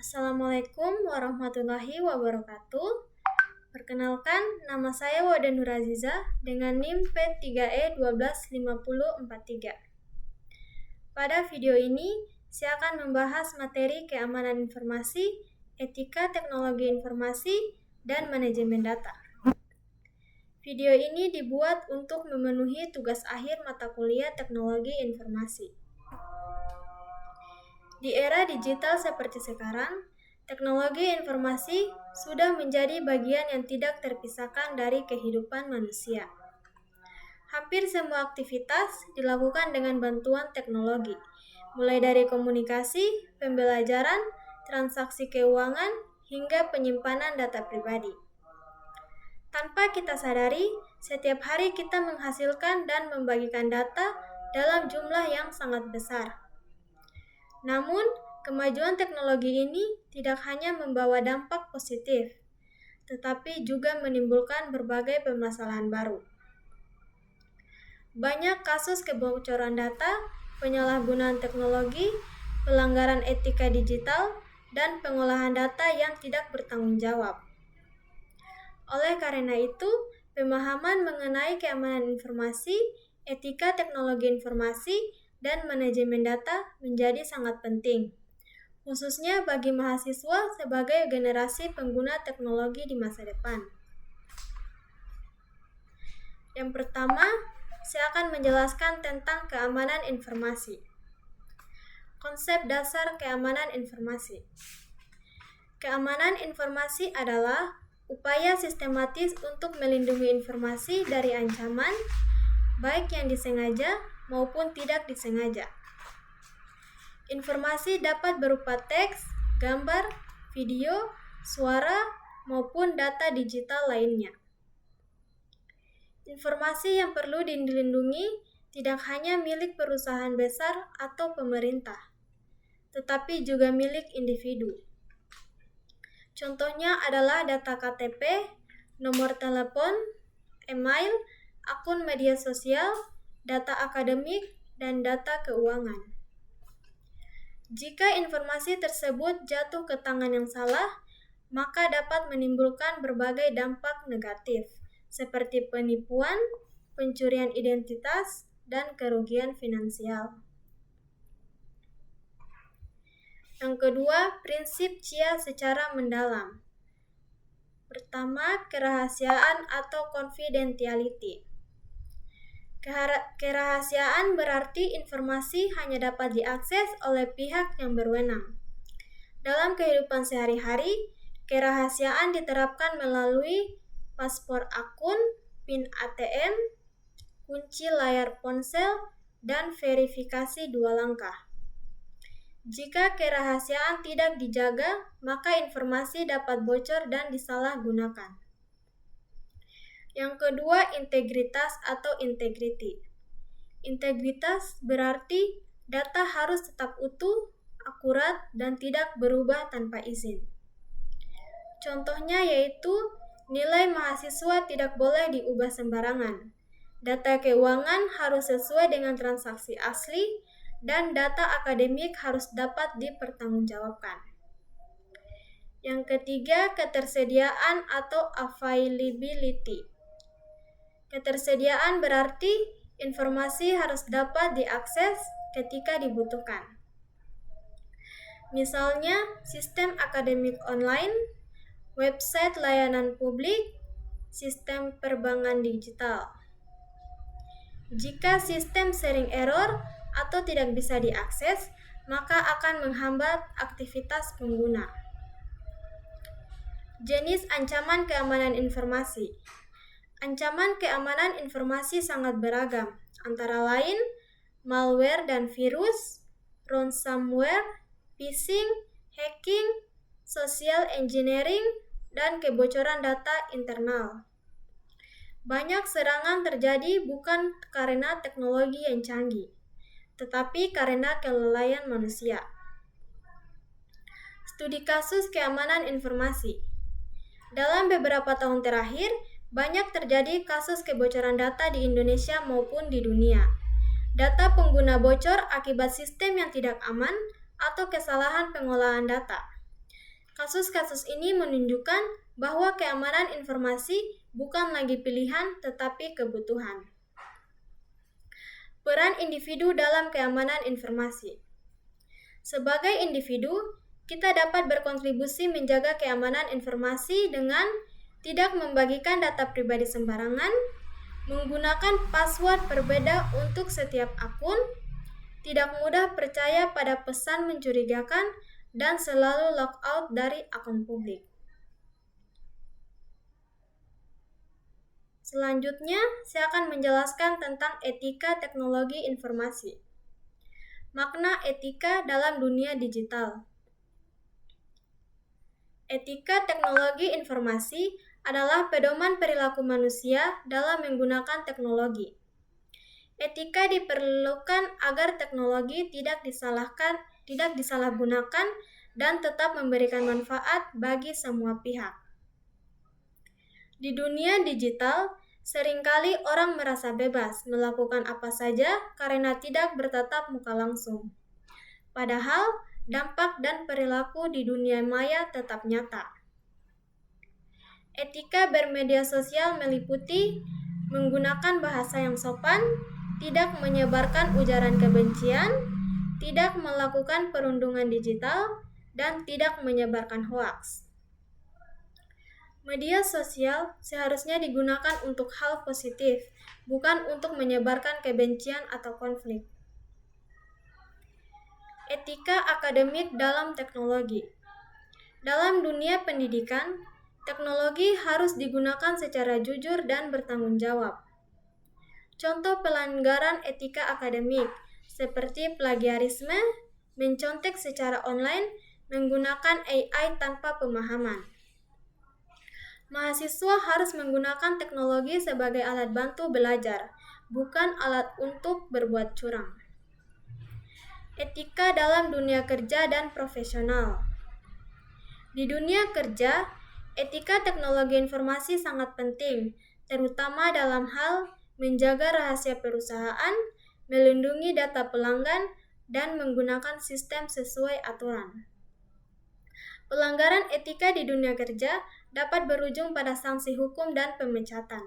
Assalamualaikum warahmatullahi wabarakatuh. Perkenalkan, nama saya Wada Nuraziza dengan NIM P3E125043. Pada video ini, saya akan membahas materi keamanan informasi, etika teknologi informasi, dan manajemen data. Video ini dibuat untuk memenuhi tugas akhir mata kuliah teknologi informasi. Di era digital seperti sekarang, teknologi informasi sudah menjadi bagian yang tidak terpisahkan dari kehidupan manusia. Hampir semua aktivitas dilakukan dengan bantuan teknologi, mulai dari komunikasi, pembelajaran, transaksi keuangan, hingga penyimpanan data pribadi. Tanpa kita sadari, setiap hari kita menghasilkan dan membagikan data dalam jumlah yang sangat besar. Namun, kemajuan teknologi ini tidak hanya membawa dampak positif, tetapi juga menimbulkan berbagai permasalahan baru. Banyak kasus kebocoran data, penyalahgunaan teknologi, pelanggaran etika digital, dan pengolahan data yang tidak bertanggung jawab. Oleh karena itu, pemahaman mengenai keamanan informasi, etika teknologi informasi, dan manajemen data menjadi sangat penting, khususnya bagi mahasiswa sebagai generasi pengguna teknologi di masa depan. Yang pertama, saya akan menjelaskan tentang keamanan informasi. Konsep dasar keamanan informasi. Keamanan informasi adalah upaya sistematis untuk melindungi informasi dari ancaman, baik yang disengaja maupun tidak disengaja. Informasi dapat berupa teks, gambar, video, suara, maupun data digital lainnya. Informasi yang perlu dilindungi tidak hanya milik perusahaan besar atau pemerintah, tetapi juga milik individu. Contohnya adalah data KTP, nomor telepon, email, akun media sosial, data akademik, dan data keuangan. Jika informasi tersebut jatuh ke tangan yang salah, maka dapat menimbulkan berbagai dampak negatif, seperti penipuan, pencurian identitas, dan kerugian finansial. Yang kedua, prinsip CIA secara mendalam. Pertama, kerahasiaan atau confidentiality. Kerahasiaan berarti informasi hanya dapat diakses oleh pihak yang berwenang. Dalam kehidupan sehari-hari, kerahasiaan diterapkan melalui paspor akun, PIN ATM, kunci layar ponsel, dan verifikasi 2 langkah. Jika kerahasiaan tidak dijaga, maka informasi dapat bocor dan disalahgunakan. Yang kedua, integritas atau integrity. Integritas berarti data harus tetap utuh, akurat, dan tidak berubah tanpa izin. Contohnya yaitu, nilai mahasiswa tidak boleh diubah sembarangan. Data keuangan harus sesuai dengan transaksi asli, dan data akademik harus dapat dipertanggungjawabkan. Yang ketiga, ketersediaan atau availability. Ketersediaan berarti informasi harus dapat diakses ketika dibutuhkan. Misalnya, sistem akademik online, website layanan publik, sistem perbankan digital. Jika sistem sering error atau tidak bisa diakses, maka akan menghambat aktivitas pengguna. Jenis ancaman keamanan informasi. Ancaman keamanan informasi sangat beragam, antara lain malware dan virus, ransomware, phishing, hacking, social engineering, dan kebocoran data internal. Banyak serangan terjadi bukan karena teknologi yang canggih, tetapi karena kelalaian manusia. Studi kasus keamanan informasi. Dalam beberapa tahun terakhir, banyak terjadi kasus kebocoran data di Indonesia maupun di dunia. Data pengguna bocor akibat sistem yang tidak aman atau kesalahan pengolahan data. Kasus-kasus ini menunjukkan bahwa keamanan informasi bukan lagi pilihan tetapi kebutuhan. Peran individu dalam keamanan informasi. Sebagai individu, kita dapat berkontribusi menjaga keamanan informasi dengan tidak membagikan data pribadi sembarangan, menggunakan password berbeda untuk setiap akun, tidak mudah percaya pada pesan mencurigakan, dan selalu logout dari akun publik. Selanjutnya, saya akan menjelaskan tentang etika teknologi informasi. Makna etika dalam dunia digital. Etika teknologi informasi adalah pedoman perilaku manusia dalam menggunakan teknologi. Etika diperlukan agar teknologi tidak disalahgunakan dan tetap memberikan manfaat bagi semua pihak. Di dunia digital, seringkali orang merasa bebas melakukan apa saja karena tidak bertatap muka langsung. Padahal, dampak dan perilaku di dunia maya tetap nyata. Etika bermedia sosial meliputi menggunakan bahasa yang sopan, tidak menyebarkan ujaran kebencian, tidak melakukan perundungan digital, dan tidak menyebarkan hoaks. Media sosial seharusnya digunakan untuk hal positif, bukan untuk menyebarkan kebencian atau konflik. Etika akademik dalam teknologi. Dalam dunia pendidikan, teknologi harus digunakan secara jujur dan bertanggung jawab. Contoh pelanggaran etika akademik seperti plagiarisme, mencontek secara online, menggunakan AI tanpa pemahaman. Mahasiswa harus menggunakan teknologi sebagai alat bantu belajar, bukan alat untuk berbuat curang. Etika dalam dunia kerja dan profesional. Di dunia kerja, etika teknologi informasi sangat penting, terutama dalam hal menjaga rahasia perusahaan, melindungi data pelanggan, dan menggunakan sistem sesuai aturan. Pelanggaran etika di dunia kerja dapat berujung pada sanksi hukum dan pemecatan.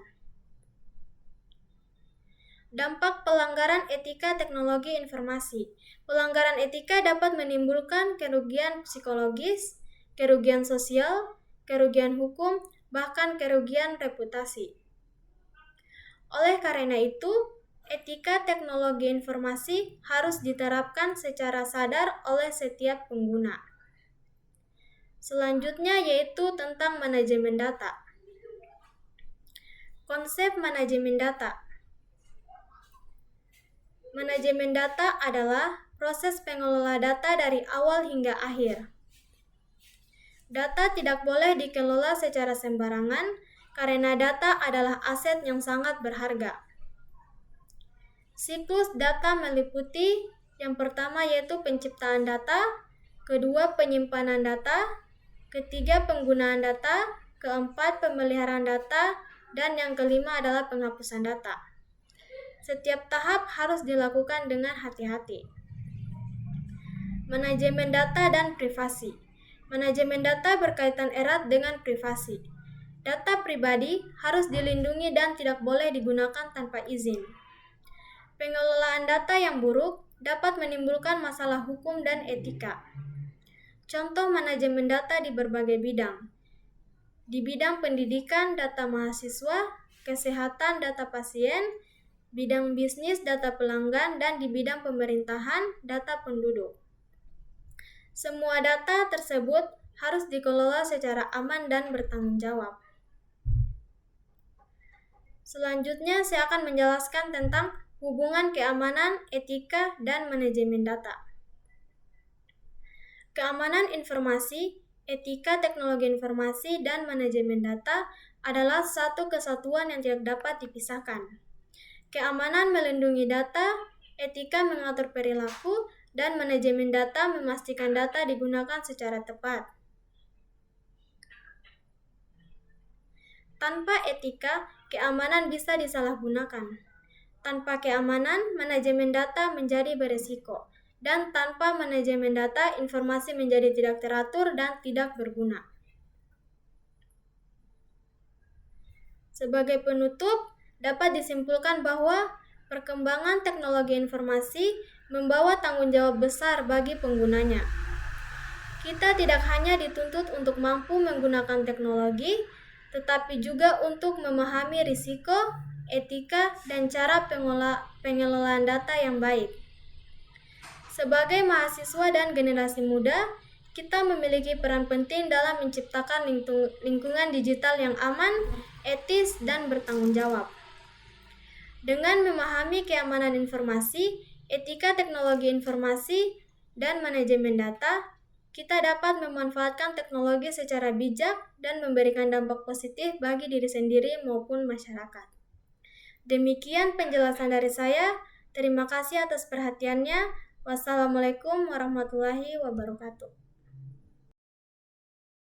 Dampak pelanggaran etika teknologi informasi. Pelanggaran etika dapat menimbulkan kerugian psikologis, kerugian sosial, kerugian hukum, bahkan kerugian reputasi. Oleh karena itu, etika teknologi informasi harus diterapkan secara sadar oleh setiap pengguna. Selanjutnya yaitu tentang manajemen data. Konsep manajemen data. Manajemen data adalah proses pengelola data dari awal hingga akhir. Data tidak boleh dikelola secara sembarangan karena data adalah aset yang sangat berharga. Siklus data meliputi yang pertama yaitu penciptaan data, kedua penyimpanan data, ketiga penggunaan data, keempat pemeliharaan data, dan yang kelima adalah penghapusan data. Setiap tahap harus dilakukan dengan hati-hati. Manajemen data dan privasi. Manajemen data berkaitan erat dengan privasi. Data pribadi harus dilindungi dan tidak boleh digunakan tanpa izin. Pengelolaan data yang buruk dapat menimbulkan masalah hukum dan etika. Contoh manajemen data di berbagai bidang. Di bidang pendidikan, data mahasiswa, kesehatan, data pasien, bidang bisnis, data pelanggan, dan di bidang pemerintahan, data penduduk. Semua data tersebut harus dikelola secara aman dan bertanggung jawab. Selanjutnya, saya akan menjelaskan tentang hubungan keamanan, etika, dan manajemen data. Keamanan informasi, etika teknologi informasi, dan manajemen data adalah satu kesatuan yang tidak dapat dipisahkan. Keamanan melindungi data, etika mengatur perilaku, dan manajemen data memastikan data digunakan secara tepat. Tanpa etika, keamanan bisa disalahgunakan. Tanpa keamanan, manajemen data menjadi beresiko. dan tanpa manajemen data, informasi menjadi tidak teratur dan tidak berguna. Sebagai penutup, dapat disimpulkan bahwa perkembangan teknologi informasi membawa tanggung jawab besar bagi penggunanya. Kita tidak hanya dituntut untuk mampu menggunakan teknologi, tetapi juga untuk memahami risiko, etika, dan cara pengelolaan data yang baik. Sebagai mahasiswa dan generasi muda, kita memiliki peran penting dalam menciptakan lingkungan digital yang aman, etis, dan bertanggung jawab. Dengan memahami keamanan informasi, etika teknologi informasi, dan manajemen data, kita dapat memanfaatkan teknologi secara bijak dan memberikan dampak positif bagi diri sendiri maupun masyarakat. Demikian penjelasan dari saya. Terima kasih atas perhatiannya. Wassalamualaikum warahmatullahi wabarakatuh.